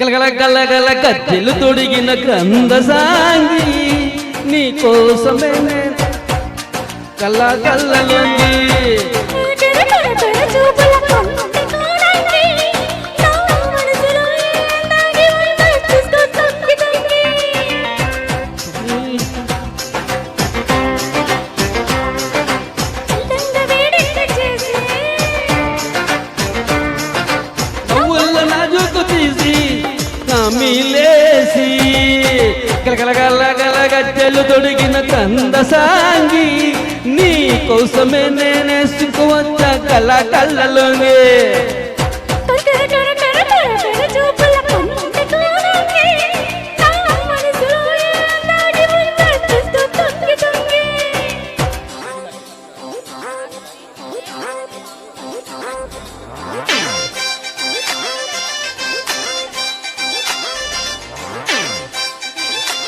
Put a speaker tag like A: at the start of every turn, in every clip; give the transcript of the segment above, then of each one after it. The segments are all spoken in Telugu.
A: గలగల గలగల గజ్జెలు తొడిగిన గ్రంథ సాంగి నీ కోసమే కళ్ళ కళ్ళలోంది మిలేసి గలగల గజ్జెలు తొడిగిన కంద సాంగి నీ కోసమే నేనే సిక్కువచ్చ కళ్ళ కళ్ళలోనే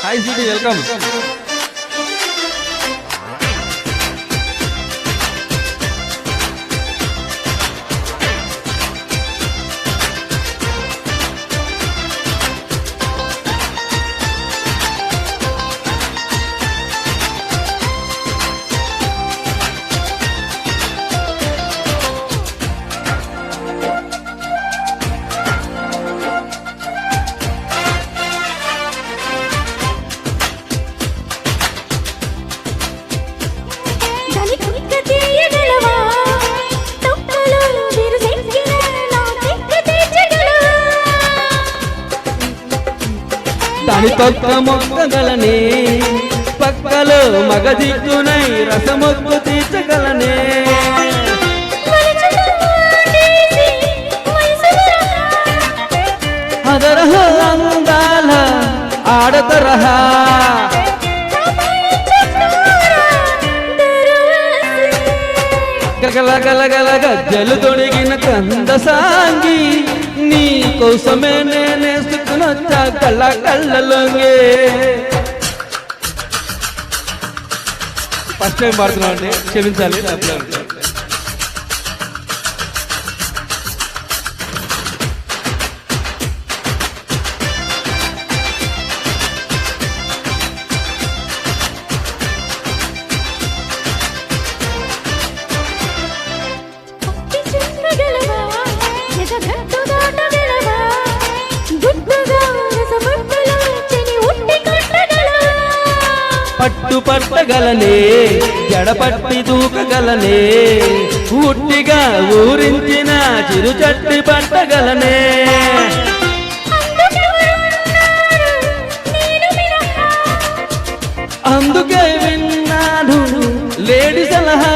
A: హాయ్ స్వీటీ వెల్కమ్ దాని తొక్క మొక్కగలనే పక్కలో మగదిక్కునై రసమొక్కు తీర్చగలనే అదరహ అందాల ఆడతరహ గలగల గజ్జెలు తొడిగిన కంద సాంగి నీ కోసమే నేనే సుఖనొచ్చా కళ్ళ కళ్ళలోనే ఫస్ట్ టైం పాడుతున్నావు అండి క్షమించాలి పట్టు పట్టగలనే జడపట్టి దూకగలనే ఉట్టిగా ఊరించిన చిరు చట్టి పట్టగలనే అందుకే విన్నాను లేడీ సలహా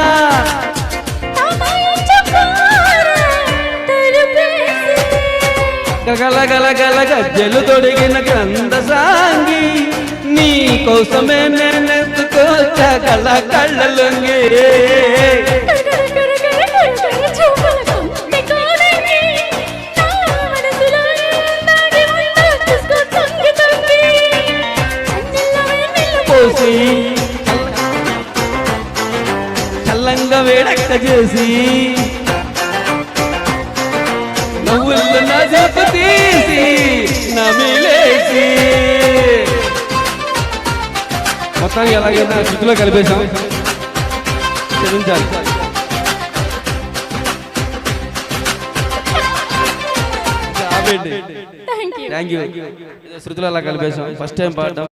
A: గలగల గజ్జెలు తొడిగిన గ్రంథ సాంగి నీ కోసమే నేనెత్తుకోచ్చా కళ్ళ కళ్ళలోనే పోసి చల్లంగా వేడక్క చేసి నవ్వుల్లో నా జప తీసి నమిలేసి మొత్తానికి ఎలాగైనా శృతిలో కలిపేశాం క్షమించాలి థ్యాంక్ యూ శృతిలో అలా కలిపేశాం ఫస్ట్ టైం పాడడం